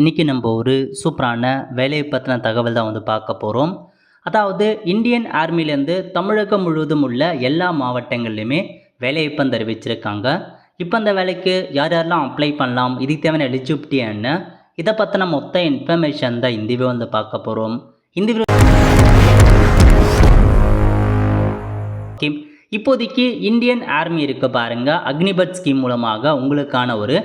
இன்னைக்கு நம்ம ஒரு சூப்பரான வேலையை பற்றின தகவல் தான் வந்து பார்க்க போகிறோம். அதாவது இந்தியன் ஆர்மிலேருந்து தமிழகம் முழுவதும் உள்ள எல்லா மாவட்டங்கள்லையுமே வேலைவாய்ப்பு அறிவிச்சிருக்காங்க. இப்போ அந்த வேலைக்கு யார் யாரெல்லாம் அப்ளை பண்ணலாம், இதுக்கு தேவையான எலிஜிபிலிட்டி என்ன, இதை பற்றின மொத்த இன்ஃபர்மேஷன் தான் இந்த வீடியோ வந்து பார்க்க போகிறோம். இந்த வீடியோ இப்போதைக்கு இந்தியன் ஆர்மி இருக்க பாருங்க, அக்னிபத் ஸ்கீம் மூலமாக உங்களுக்கான ஒரு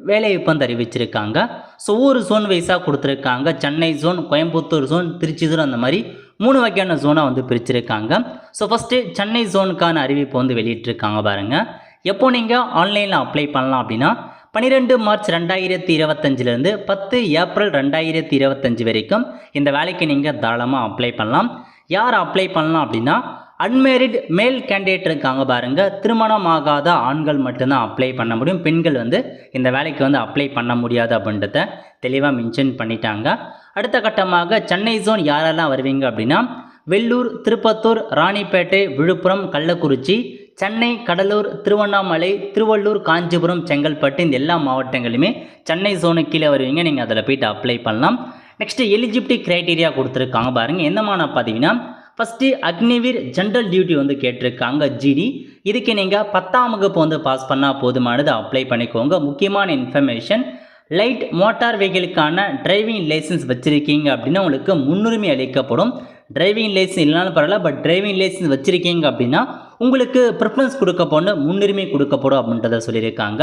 வேலைவாய்ப்பு அறிவிச்சிருக்காங்க. ஸோ ஒவ்வொரு ஜோன் வைஸாக கொடுத்துருக்காங்க. Chennai zone, Coimbatore zone, Trichy zone, அந்த மாதிரி 3 வகையான ஜோனாக வந்து பிரிச்சிருக்காங்க. ஸோ ஃபஸ்ட்டு சென்னை ஜோனுக்கான அறிவிப்பு வந்து வெளியிட்டிருக்காங்க பாருங்கள். எப்போ நீங்கள் ஆன்லைனில் அப்ளை பண்ணலாம் அப்படின்னா 12 மார்ச் 2025லேருந்து 10 ஏப்ரல் 2025 வரைக்கும் இந்த வேலைக்கு நீங்கள் தாராளமாக அப்ளை பண்ணலாம். யார் அப்ளை பண்ணலாம் அப்படின்னா அன்மேரிட் மேல் கேண்டிடேட் இருக்காங்க பாருங்க, திருமணம் ஆகாத ஆண்கள் மட்டும்தான் அப்ளை பண்ண முடியும். பெண்கள் வந்து இந்த வேலைக்கு வந்து அப்ளை பண்ண முடியாது அப்படின்றத தெளிவாக மென்ஷன் பண்ணிட்டாங்க. அடுத்த கட்டமாக சென்னை ஜோன் யாரெல்லாம் வருவீங்க அப்படின்னா வெள்ளூர், திருப்பத்தூர், ராணிப்பேட்டை, விழுப்புரம், கள்ளக்குறிச்சி, சென்னை, கடலூர், திருவண்ணாமலை, திருவள்ளூர், காஞ்சிபுரம், செங்கல்பட்டு, இந்த எல்லா மாவட்டங்களுமே சென்னை ஜோனுக்கு கீழே வருவீங்க. நீங்கள் அதில் போய்ட்டு அப்ளை பண்ணலாம். நெக்ஸ்ட்டு எலிஜிபிலிட்டி க்ரைட்டீரியா கொடுத்துருக்காங்க பாருங்கள். என்னமான பார்த்தீங்கன்னா ஃபஸ்ட்டு அக்னிவீர் ஜென்ரல் டியூட்டி வந்து கேட்டிருக்காங்க, ஜிடி. இதுக்கு நீங்கள் 10ஆம் வகுப்பு வந்து பாஸ் பண்ணால் போதுமானது, அப்ளை பண்ணிக்கோங்க. முக்கியமான இன்ஃபர்மேஷன், லைட் மோட்டார் வெஹிக்கிளுக்கான டிரைவிங் லைசன்ஸ் வச்சுருக்கீங்க அப்படின்னா உங்களுக்கு முன்னுரிமை அளிக்கப்படும். டிரைவிங் லைசன்ஸ் இல்லைனாலும் பரவாயில்ல, பட் டிரைவிங் லைசன்ஸ் வச்சுருக்கீங்க அப்படின்னா உங்களுக்கு ப்ரிஃபரன்ஸ் கொடுக்கப்படும், முன்னுரிமை கொடுக்கப்படும் அப்படின்றத சொல்லியிருக்காங்க.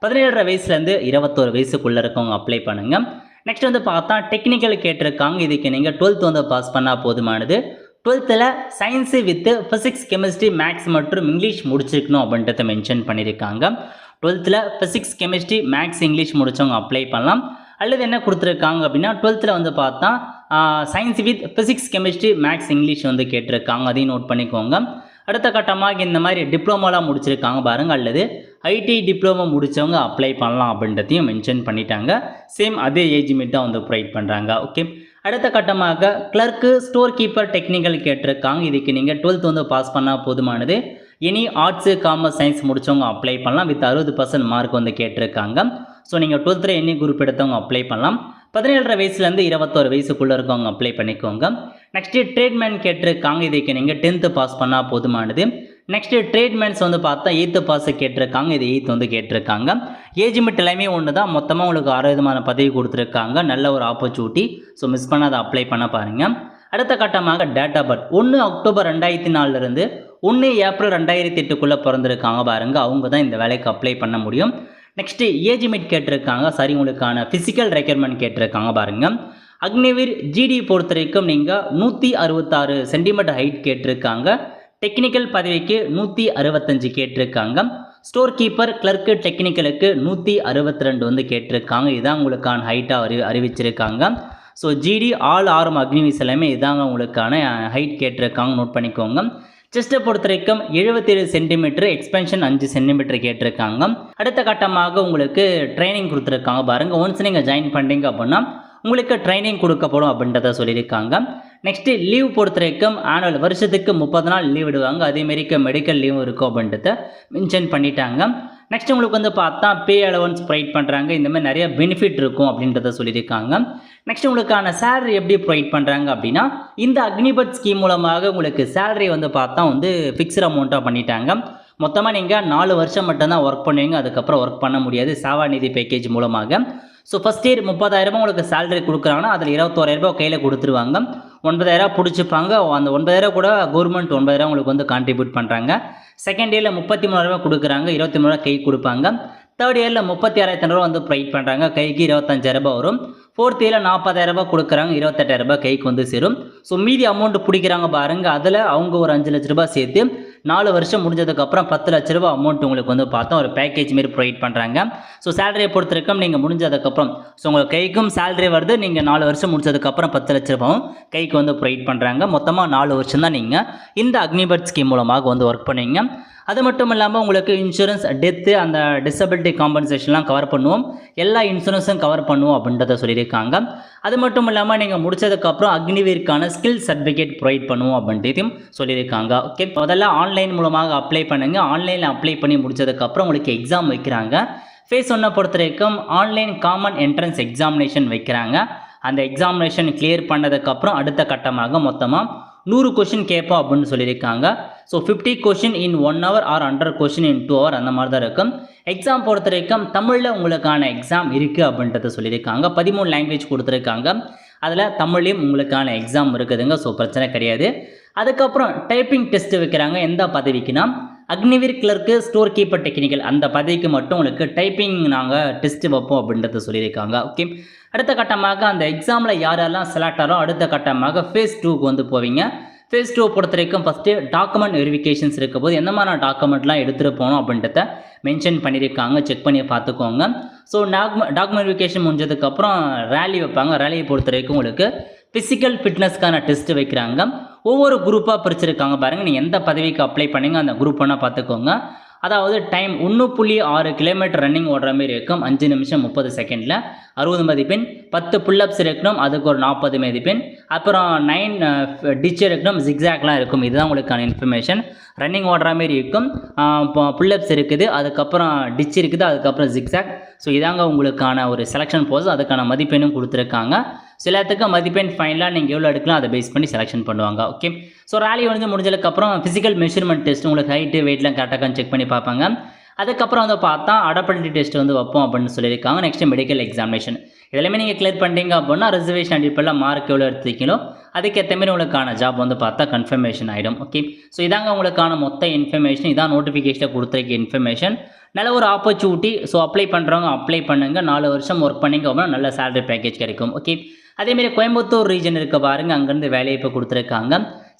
17 வயசுலேருந்து 21 வயசுக்குள்ளே இருக்கவங்க அப்ளை பண்ணுங்கள். நெக்ஸ்ட் வந்து பார்த்தா டெக்னிக்கல் கேட்டிருக்காங்க. இதுக்கு நீங்கள் 12th வந்து பாஸ் பண்ணால் போதுமானது. 12th science with physics, chemistry, maths மற்றும் இங்கிலீஷ் முடிச்சிருக்கணும் அப்படின்றத மென்ஷன் பண்ணியிருக்காங்க. 12th ஃபிசிக்ஸ், கெமிஸ்ட்ரி, மேக்ஸ், இங்கிலீஷ் முடித்தவங்க அப்ளை பண்ணலாம். அல்லது என்ன கொடுத்துருக்காங்க அப்படின்னா 12th வந்து பார்த்தா science with physics, chemistry, maths, English வந்து கேட்டிருக்காங்க, அதையும் நோட் பண்ணிக்கோங்க. அடுத்த கட்டமாக இந்த மாதிரி டிப்ளமோலாம் முடிச்சிருக்காங்க பாருங்கள், அல்லது ஐடி டிப்ளமோ முடித்தவங்க அப்ளை பண்ணலாம் அப்படின்றதையும் மென்ஷன் பண்ணிட்டாங்க. சேம் அதே ஏஜ் லிமிட் தான் வந்து ப்ரொவைட் பண்ணுறாங்க. ஓகே, அடுத்த கட்டமாக கிளர்க்கு, ஸ்டோர் கீப்பர் டெக்னிக்கல் கேட்டிருக்காங்க. இதுக்கு நீங்கள் 12th வந்து பாஸ் பண்ணால் போதுமானது. எனி ஆர்ட்ஸு, காமர்ஸ், சயின்ஸ் முடித்தவங்க அப்ளை பண்ணலாம். வித் 60% மார்க் வந்து கேட்டிருக்காங்க. ஸோ நீங்கள் 12th எனி குரூப் எடுத்தவங்க அப்ளை பண்ணலாம். 17 வயசுலேருந்து 21 வயசுக்குள்ளே இருக்கவங்க அப்ளை பண்ணிக்கோங்க. நெக்ஸ்ட்டு ட்ரேட்மேன் கேட்டிருக்காங்க. இதுக்கு நீங்கள் 10th பாஸ் பண்ணால் போதுமானது. நெக்ஸ்ட்டு ட்ரேட்மேன்ஸ் வந்து பார்த்தா 8th பாஸ் கேட்டிருக்காங்க. இது 8th வந்து கேட்டிருக்காங்க. ஏஜ் லிமிட் எல்லாமே ஒன்று தான். மொத்தமாக உங்களுக்கு 6 விதமான பதவி கொடுத்துருக்காங்க. நல்ல ஒரு ஆப்பர்ச்சுனிட்டி. ஸோ மிஸ் பண்ணாத அப்ளை பண்ண பாருங்கள். அடுத்த கட்டமாக டேட் ஆஃப் பர்த் 1 அக்டோபர் 2004லேருந்து 1 ஏப்ரல் 2008க்குள்ளே பிறந்திருக்காங்க பாருங்கள், அவங்க தான் இந்த வேலைக்கு அப்ளை பண்ண முடியும். நெக்ஸ்ட்டு ஏஜ் லிமிட் கேட்டிருக்காங்க. உங்களுக்கான ஃபிசிக்கல் ரெக்யர்மெண்ட் கேட்டிருக்காங்க பாருங்கள். அக்னிவீர் ஜிடி பொறுத்த வரைக்கும் நீங்கள் 166 சென்டிமீட்டர் ஹைட் கேட்டிருக்காங்க. டெக்னிக்கல் பதவிக்கு 165 கேட்டிருக்காங்க. ஸ்டோர் கீப்பர், கிளர்க்கு, டெக்னிக்கலுக்கு 162 வந்து கேட்டிருக்காங்க. இதுதான் உங்களுக்கான ஹைட்டாக அறிவிச்சிருக்காங்க. ஸோ ஜிடி ஆல் ஆர்ம் அக்னிவீஸ் எல்லாமே இதாங்க உங்களுக்கான ஹைட் கேட்டிருக்காங்க, நோட் பண்ணிக்கோங்க. செஸ்ட்டை பொறுத்த வரைக்கும் 77 சென்டிமீட்டர், எக்ஸ்பென்ஷன் 5 சென்டிமீட்டர் கேட்டிருக்காங்க. அடுத்த கட்டமாக உங்களுக்கு ட்ரைனிங் கொடுத்துருக்காங்க பாருங்கள். ஒன்ஸ் நீங்கள் ஜாயின் பண்ணுறீங்க அப்படின்னா உங்களுக்கு ட்ரைனிங் கொடுக்கப்படும் அப்படின்றத சொல்லியிருக்காங்க. நெக்ஸ்ட்டு லீவ் பொறுத்த வரைக்கும் ஆனுவல் வருஷத்துக்கு 30 நாள் லீவ் விடுவாங்க. அதேமாரிக்கு மெடிக்கல் லீவும் இருக்கும் அப்படின்றத மென்ஷன் பண்ணிட்டாங்க. நெக்ஸ்ட் உங்களுக்கு வந்து பார்த்தா பே அலவன்ஸ் ப்ரொவைட் பண்ணுறாங்க. இந்த மாதிரி நிறைய பெனிஃபிட் இருக்கும் அப்படின்றத சொல்லியிருக்காங்க. நெக்ஸ்ட் உங்களுக்கான சேலரி எப்படி ப்ரொவைட் பண்ணுறாங்க அப்படின்னா இந்த அக்னிபத் ஸ்கீம் மூலமாக உங்களுக்கு சேலரி வந்து பார்த்தா வந்து ஃபிக்ஸ்டு அமௌண்ட்டாக பண்ணிட்டாங்க. மொத்தமாக நீங்கள் 4 வருஷம் மட்டும்தான் ஒர்க் பண்ணுவீங்க, அதுக்கப்புறம் ஒர்க் பண்ண முடியாது சேவா நிதி பேக்கேஜ் மூலமாக. ஸோ ஃபஸ்ட் இயர் 30,000 உங்களுக்கு சேலரி கொடுக்குறாங்கன்னா அதில் 21,000 கையில் கொடுத்துருவாங்க. 9,000 பிடிச்சிப்பாங்க. அந்த 9,000 கூட கவர்மெண்ட் 9,000 உங்களுக்கு வந்து கான்ட்ரிபியூட் பண்ணுறாங்க. செகண்ட் இயரில் 33,000 கொடுக்குறாங்க, 23,000 கை கொடுப்பாங்க. தேர்ட் இயரில் 36,000 வந்து ப்ரொவைட் பண்ணுறாங்க, கைக்கு 25,000 வரும். ஃபோர்த் இயரில் 40,000 கொடுக்குறாங்க, 28,000 கைக்கு வந்து சேரும். ஸோ மீதி அமௌண்ட் பிடிக்கிறாங்க பாருங்கள், அதில் அவங்க ஒரு 5 லட்ச ரூபாய் சேர்த்து 4 வருஷம் முடிஞ்சதுக்கப்புறம் 10 லட்ச ரூபா அமௌண்ட் உங்களுக்கு வந்து பார்த்தா ஒரு பேக்கேஜ் மாரி ப்ரொவைட் பண்ணுறாங்க. ஸோ சேலரியை பொறுத்த வரைக்கும் நீங்கள் முடிஞ்சதுக்கப்புறம் ஸோ உங்கள் கைக்கும் சேலரி வருது. நீங்கள் 4 வருஷம் முடிச்சதுக்கப்புறம் 10 லட்ச ரூபாயும் கைக்கு வந்து ப்ரொவைட் பண்ணுறாங்க. மொத்தமாக 4 வருஷம் தான் நீங்கள் இந்த அக்னிபத் ஸ்கீம் மூலமாக வந்து ஒர்க் பண்ணுவீங்க. அது மட்டும் இல்லாமல் உங்களுக்கு இன்சூரன்ஸ், டெத்து, அந்த டிசபிலிட்டி காம்பன்சேஷன்லாம் கவர் பண்ணுவோம். எல்லா இன்சூரன்ஸும் கவர் பண்ணுவோம் அப்படின்றத சொல்லியிருக்காங்க. அது மட்டும் இல்லாமல் நீங்கள் முடிச்சதுக்கப்புறம் அக்னிவீருக்கான ஸ்கில் சர்டிஃபிகேட் ப்ரொவைட் பண்ணுவோம் அப்படின்றதையும் சொல்லியிருக்காங்க. ஓகே, முதல்ல ஆன்லைன் மூலமாக அப்ளை பண்ணுங்கள். ஆன்லைனில் அப்ளை பண்ணி முடிச்சதுக்கப்புறம் உங்களுக்கு எக்ஸாம் வைக்கிறாங்க. ஃபேஸ் 1 பொறுத்த வரைக்கும் ஆன்லைன் காமன் என்ட்ரன்ஸ் எக்ஸாமினேஷன் வைக்கிறாங்க. அந்த எக்ஸாமினேஷன் கிளியர் பண்ணதுக்கப்புறம் அடுத்த கட்டமாக மொத்தமாக 100 கொஷின் கேட்போம் அப்படின்னு சொல்லியிருக்காங்க. So 50 question in 1 hour or 100 question in 2 hour அந்த மாதிரி தான் இருக்கும். எக்ஸாம் பொறுத்த வரைக்கும் தமிழில் உங்களுக்கான எக்ஸாம் இருக்குது அப்படின்றத சொல்லியிருக்காங்க. 13 லாங்குவேஜ் கொடுத்துருக்காங்க. அதில் தமிழ்லையும் உங்களுக்கான எக்ஸாம் இருக்குதுங்க. ஸோ பிரச்சனை கிடையாது. அதுக்கப்புறம் டைப்பிங் டெஸ்ட் வைக்கிறாங்க. எந்த பதவிக்குன்னா Agniveer clerk store keeper technical அந்த பதவிக்கு மட்டும் உங்களுக்கு டைப்பிங் நாங்கள் டெஸ்ட் வைப்போம் அப்படின்றத சொல்லியிருக்காங்க. ஓகே, அடுத்த கட்டமாக அந்த எக்ஸாமில் யாரெல்லாம் செலக்ட் ஆகிறோம் அடுத்த கட்டமாக ஃபேஸ் 2க்கு வந்து போவீங்க. ஃபேஸ் 2 பொறுத்த வரைக்கும் ஃபஸ்ட்டு டாக்குமெண்ட் வெரிஃபிகேஷன்ஸ் இருக்க போது எந்த மாதிரி டாக்குமெண்ட்லாம் எடுத்துகிட்டு போகணும் அப்படின்றத மென்ஷன் பண்ணியிருக்காங்க. செக் பண்ணி பார்த்துக்கோங்க. ஸோ டாக்குமெண்ட் வெரிஃபிகேஷன் முடிஞ்சதுக்கப்புறம் ரேலி வைப்பாங்க. ரேலியை பொறுத்த வரைக்கும் உங்களுக்கு ஃபிசிக்கல் ஃபிட்னஸ்க்கான டெஸ்ட் வைக்கிறாங்க. ஒவ்வொரு குரூப்பாக பிரிச்சிருக்காங்க பாருங்கள். நீங்கள் எந்த பதவிக்கு அப்ளை பண்ணீங்க அந்த குரூப் ஒன்றா பார்த்துக்கோங்க. அதாவது டைம் 1.6 கிலோமீட்டர் ரன்னிங் ஓடுற மாதிரி இருக்கும். 5 நிமிஷம் 30 செகண்டில் 60 மதிப்பெண். 10 புல்லப்ஸ் இருக்கணும், அதுக்கு ஒரு 40 மதிப்பெண். அப்புறம் 9 டிச் இருக்கணும், ஜிக்ஸாக்லாம் இருக்கும். இதுதான் உங்களுக்கான இன்ஃபர்மேஷன். ரன்னிங் ஓடுற மாதிரி இருக்கும், புல்லப்ஸ் இருக்குது, அதுக்கப்புறம் டிச் இருக்குது, அதுக்கப்புறம் ஜிக்ஸாக். ஸோ இதாங்க உங்களுக்கான ஒரு செலெக்ஷன் ப்ராசஸ். அதுக்கான மதிப்பெண்ணும் கொடுத்துருக்காங்க. சிலத்துக்கு மதிப்பெண் ஃபைனலாக நீங்கள் எவ்வளோ எடுக்கலாம் அதை பேஸ் பண்ணி செலெக்ஷன் பண்ணுவாங்க. ஓகே, ஸோ ரேலி வந்து முடிஞ்சதுக்கப்புறம் ஃபிசிக்கல் மெஷர்மெண்ட் டெஸ்ட் உங்களுக்கு ஹைட்டு வெயிட்லாம் கரெக்டாக செக் பண்ணி பார்ப்பாங்க. அதுக்கப்புறம் வந்து பார்த்தா அடாப்டபிலிட்டி டெஸ்ட் வந்து வைப்போம் அப்படின்னு சொல்லியிருக்காங்க. நெக்ஸ்ட் மெடிக்கல் எக்ஸாமினேஷன் இதெல்லாமே நீங்கள் கிளியர் பண்ணிட்டீங்க அப்படின்னா ரிசர்வேஷன் அடிப்படையில் மார்க் எவ்வளோ எடுத்துக்கீங்களோ அதுக்கேற்ற மாதிரி உங்களுக்கான ஜாப் வந்து பார்த்தா கன்ஃபர்மேஷன் ஆகிடும். ஓகே, ஸோ இதாங்க உங்களுக்கான மொத்த இன்ஃபர்மேஷன். இதான் நோட்டிஃபிகேஷனில் கொடுத்துருக்க இன்ஃபர்மேஷன். நல்ல ஒரு ஆப்பர்ச்சுனிட்டி. ஸோ அப்ளை பண்ணுறவங்க அப்ளை பண்ணுங்கள். 4 வருஷம் ஒர்க் பண்ணிங்க அப்படின்னா நல்ல சேலரி பேக்கேஜ் கிடைக்கும். ஓகே, அதேமாரி கோயம்புத்தூர் ரீஜன் இருக்க பாருங்கள், அங்கேருந்து வேலையை இப்போ கொடுத்துருக்காங்க.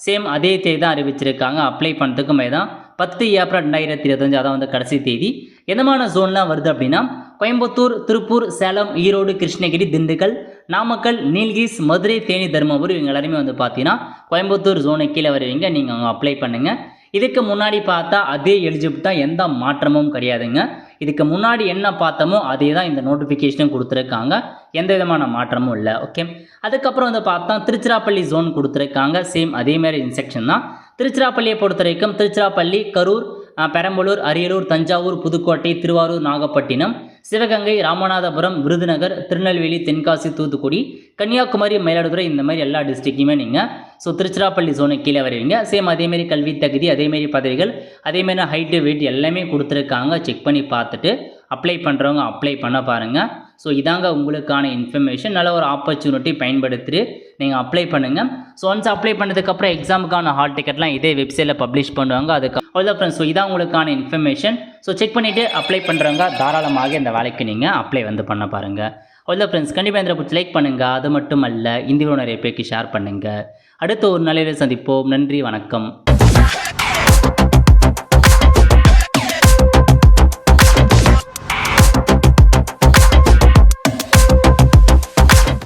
சேம் அதே தேதி தான் அறிவிச்சிருக்காங்க. அப்ளை பண்ணுறதுக்குமே தான் 10 ஏப்ரல் 2025 அதான் வந்து கடைசி தேதி. எந்தமான ஜோன்லாம் வருது அப்படின்னா கோயம்புத்தூர், திருப்பூர், சேலம், ஈரோடு, கிருஷ்ணகிரி, திண்டுக்கல், நாமக்கல், நீலகிரிஸ், மதுரை, தேனி, தருமபுரி இவங்க எல்லாருமே வந்து பார்த்தீங்கன்னா கோயம்புத்தூர் ஜோனை கீழே வருவீங்க. நீங்கள் அங்கே அப்ளை பண்ணுங்கள். இதுக்கு முன்னாடி பார்த்தா அதே எலிஜிபிள் தான், எந்த மாற்றமும் கிடையாதுங்க. இதுக்கு முன்னாடி என்ன பார்த்தோமோ அதே தான் இந்த நோட்டிஃபிகேஷனும் கொடுத்துருக்காங்க. எந்த விதமான மாற்றமும் இல்லை. ஓகே, அதுக்கப்புறம் வந்து பார்த்தா திருச்சிராப்பள்ளி ஜோன் கொடுத்துருக்காங்க. சேம் அதேமாதிரி இன்ஸ்ட்ரக்ஷன் தான். திருச்சிராப்பள்ளியை பொறுத்த வரைக்கும் திருச்சிராப்பள்ளி, கரூர், பெரம்பலூர், அரியலூர், தஞ்சாவூர், புதுக்கோட்டை, திருவாரூர், நாகப்பட்டினம், சிவகங்கை, ராமநாதபுரம், விருதுநகர், திருநெல்வேலி, தென்காசி, தூத்துக்குடி, கன்னியாகுமரி, மயிலாடுதுறை இந்த மாதிரி எல்லா டிஸ்ட்ரிக்ட்டுமே நீங்கள் ஸோ திருச்சிராப்பள்ளி ஜோனை கீழே வருவீங்க. சேம் அதேமாரி கல்வி தகுதி, அதேமாரி பதவிகள், அதேமாரி ஹைட்டு வெயிட் எல்லாமே கொடுத்துருக்காங்க. செக் பண்ணி பார்த்துட்டு அப்ளை பண்ணுறவங்க அப்ளை பண்ண பாருங்கள். ஸோ இதாங்க உங்களுக்கான இன்ஃபர்மேஷன். நல்ல ஒரு ஆப்பர்ச்சுனிட்டி பயன்படுத்திட்டு நீங்கள் அப்ளை பண்ணுங்கள். ஸோ ஒன்ஸ் அப்ளை பண்ணதுக்கப்புறம் எக்ஸாமுக்கான ஹால் டிக்கெட்லாம் இதே வெப்சைட்டில் பப்ளிஷ் பண்ணுவாங்க. அதுக்கு அவ்வளோதான் ஃப்ரெண்ட்ஸ். ஸோ இதான் உங்களுக்கான இன்ஃபர்மேஷன். ஸோ செக் பண்ணிவிட்டு அப்ளை பண்ணுறவங்க தாராளமாக இந்த வேலைக்கு நீங்கள் அப்ளை வந்து பண்ண பாருங்கள். அவ்வளோதான் ஃப்ரெண்ட்ஸ். கண்டிப்பாக இந்த பிடிச்சி லைக் பண்ணுங்கள். அது மட்டும் அல்ல, இந்த வீடியோ நிறைய பேருக்கு ஷேர் பண்ணுங்கள். அடுத்த ஒரு நாளில் சந்திப்போம். நன்றி, வணக்கம்.